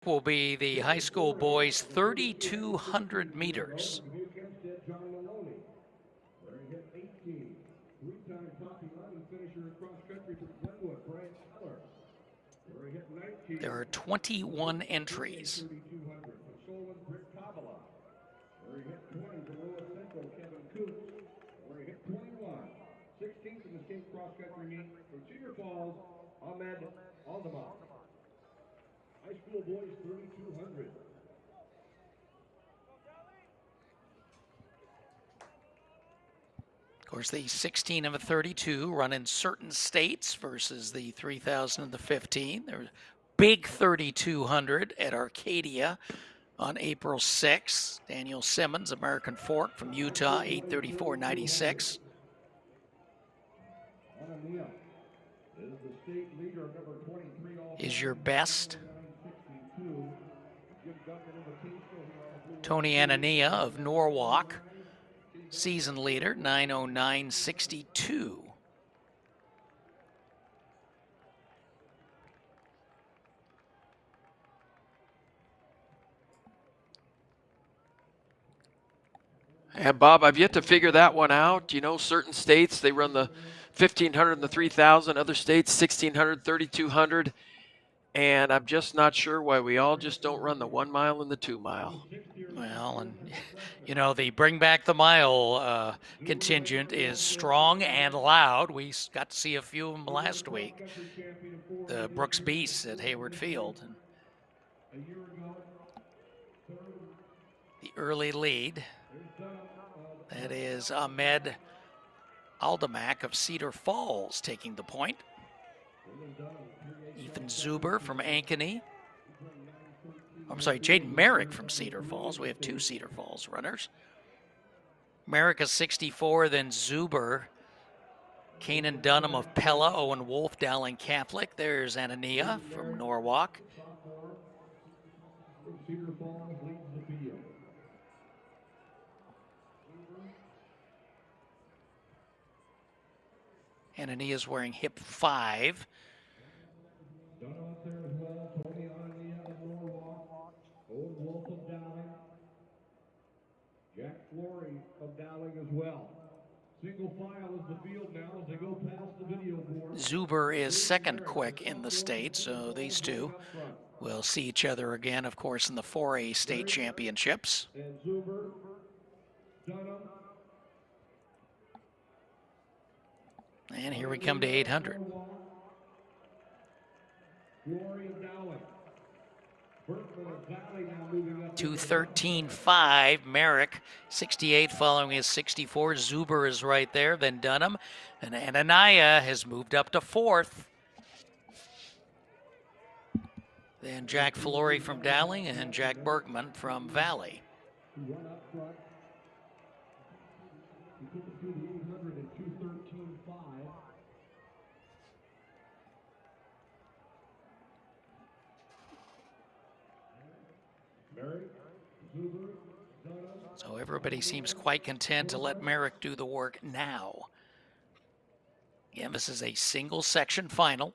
will be the high school boys 3,200 meters. There are 21 entries. High school boys 3,200. Of course, the 16 of a 32 run in certain states versus the 3,000 and the 15. There's big 3,200 at Arcadia on April 6th. Daniel Simmons, American Fork from Utah, 8:34.96. Is your best. Tony Anania of Norwalk, season leader, 9:09.62. And Bob, I've yet to figure that one out. You know, certain states, they run the 1,500 and the 3,000. Other states, 1,600, 3,200. And I'm just not sure why we all just don't run the 1 mile and the 2 mile. Well, and you know, the Bring Back the Mile contingent is strong and loud. We got to see a few of them last week. The Brooks Beasts at Hayward Field. And the early lead, that is Ahmed Aldamak of Cedar Falls taking the point. Ethan Zuber from Ankeny. I'm sorry, Jaden Merrick from Cedar Falls. We have two Cedar Falls runners. Merrick is 64, then Zuber. Kanan Dunham of Pella, Owen Wolf, Dowling Catholic. There's Anania from Norwalk. Anania is wearing hip 5. Jack Flory of Dowling as well. Single file is the field now as they go past the video board. Zuber is second quick in the state, so these two will see each other again, of course, in the 4A state championships. And Zuber, Dunham. And here we come to 800. Flory of Dowling. 2:13.5. Merrick, 68, following his 64. Zuber is right there. Then Dunham. And Anania has moved up to 4th. Then Jack Flory from Dowling and Jack Bergman from Valley. So everybody seems quite content to let Merrick do the work now. Again, this is a single section final.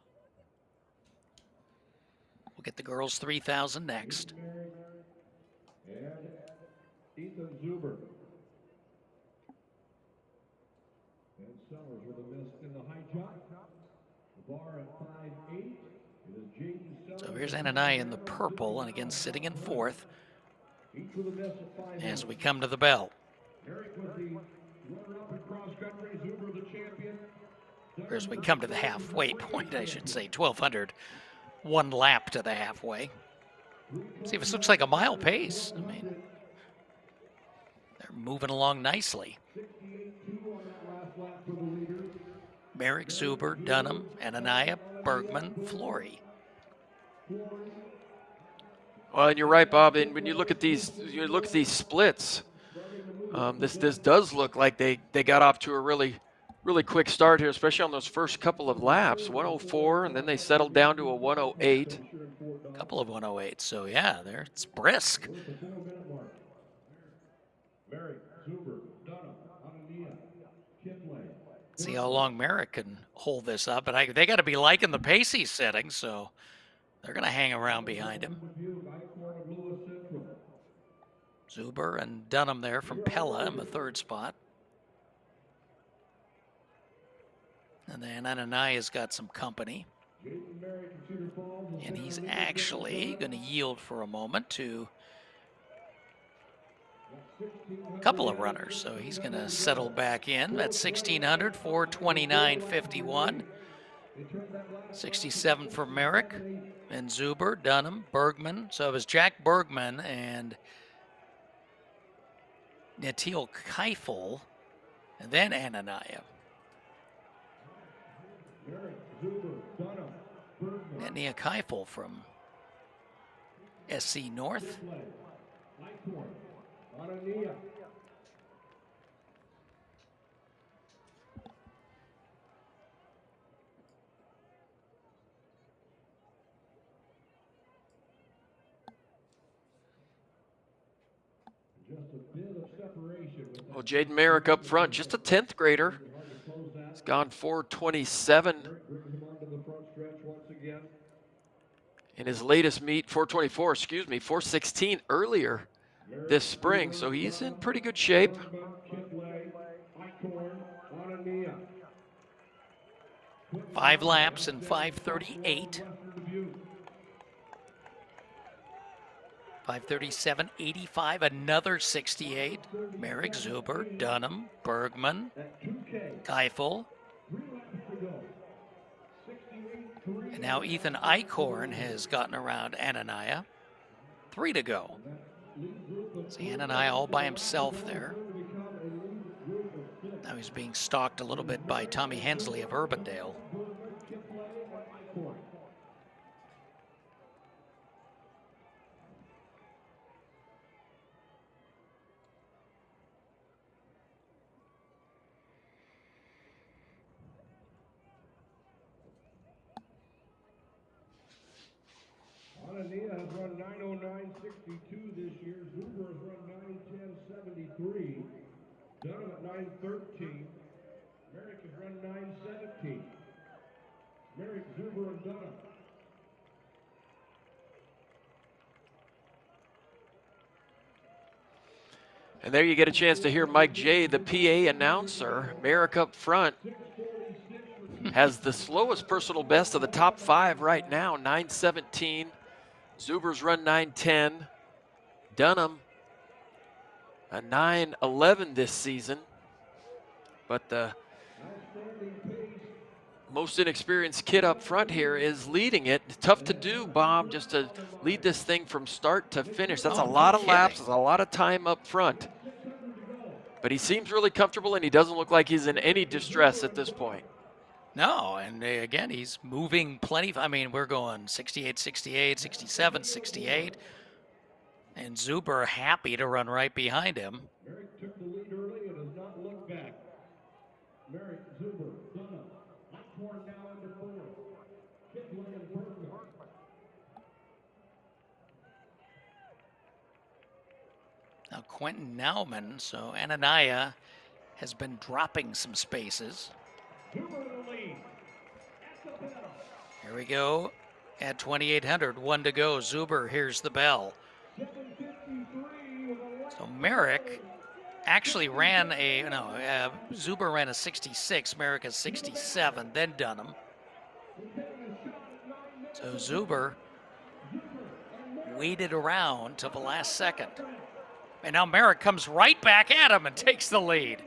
We'll get the girls 3,000 next. And Ethan Zuber. And Sellers with a miss in the high jump. The bar at 5'8". It is Jaden Sellers. So here's Anania in the purple, and again sitting in 4th. As we come to the bell. Or as we come to the halfway point, I should say, 1,200. 1 lap to the halfway. See if this looks like a mile pace. I mean, they're moving along nicely. Merrick, Zuber, Dunham, Anania, Bergman, Flory. Well, and you're right, Bob. And when you look at these, splits. This does look like they got off to a really quick start here, especially on those first couple of laps. 104, and then they settled down to a 108. A couple of 108. So yeah, it's brisk. See how long Merrick can hold this up, but they got to be liking the pace he's setting, so they're going to hang around behind him. Zuber and Dunham there from Pella in the third spot. And then Anania's got some company. And he's actually going to yield for a moment to a couple of runners. So he's going to settle back in at 1,600, 429.51. 67 for Merrick and Zuber, Dunham, Bergman. So it was Jack Bergman and Natil Keifel, and then Anania. And Nia Keifel from SC North. Well, Jaden Merrick up front, just a 10th grader. He's gone 427 in his latest meet, 424, excuse me, 416 earlier this spring, so he's in pretty good shape. 5 laps in 5:38. 5:37.85, another 68. Merrick, Zuber, Dunham, Bergman, Keifel. And now Ethan Eichhorn has gotten around Anania. 3 to go. See Anania all by himself there. Now he's being stalked a little bit by Tommy Hensley of Urbandale. Anania has run 9:09.62 this year. Zuber has run 9:10.73. Dunham at 9:13. Merrick has run 9:17. Merrick, Zuber, and Dunham. And there you get a chance to hear Mike J., the PA announcer. Merrick up front has the slowest personal best of the top 5 right now, 9:17. Zuber's run 9:10. Dunham, a 9:11 this season. But the most inexperienced kid up front here is leading it. Tough to do, Bob, just to lead this thing from start to finish. That's a lot of laps, that's a lot of time up front. But he seems really comfortable, and he doesn't look like he's in any distress at this point. No, and again, he's moving plenty. I mean, we're going 68, 68, 67, 68. And Zuber happy to run right behind him. Merrick took the lead early and has not looked back. Merrick, Zuber, Dunham, Eichhorn now under 4. Kipling and Bergman. Now Quentin Nauman, so Anania has been dropping some spaces. Zuber in the lead. At the bell. Here we go at 2,800, 1 to go. Zuber hears the bell. So Merrick actually ran Zuber ran a 66, Merrick a 67, then Dunham. So Zuber waited around till the last second. And now Merrick comes right back at him and takes the lead.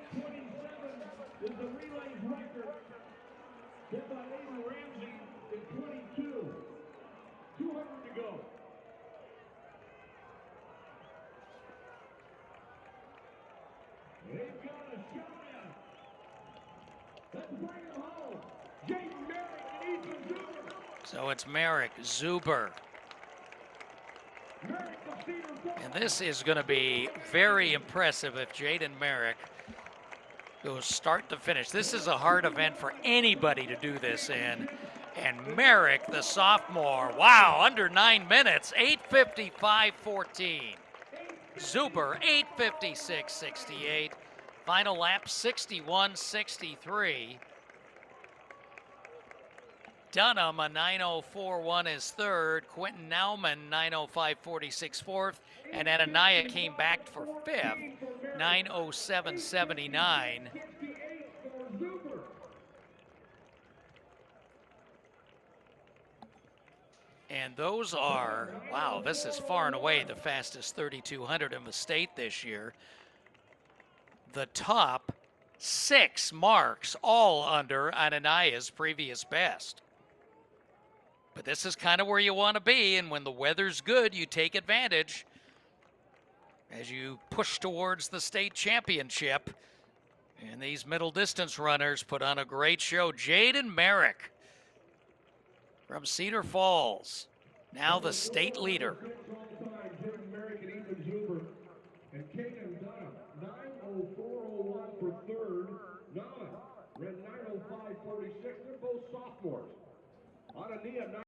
So it's Merrick, Zuber. And this is going to be very impressive if Jaden Merrick goes start to finish. This is a hard event for anybody to do this in. And Merrick, the sophomore, wow, under 9 minutes, 8:55.14. Zuber, 8:56.68. Final lap, 61.63. Dunham, a 9:04.1 is third. Quentin Nauman, 9:05.46 fourth. And Ananiah came back for fifth, 9:07.79. 68 for Zuber. And those are, wow, this is far and away the fastest 3,200 in the state this year. The top 6 marks, all under Ananiah's previous best. But this is kind of where you want to be, and when the weather's good, you take advantage as you push towards the state championship. And these middle distance runners put on a great show. Jaden Merrick from Cedar Falls, now the state leader. Jaden Merrick and Ethan Zuber. And Kagan Dunham, 9:04.01 for third. Nunn ran 9:05.46. They're both sophomores. Anania,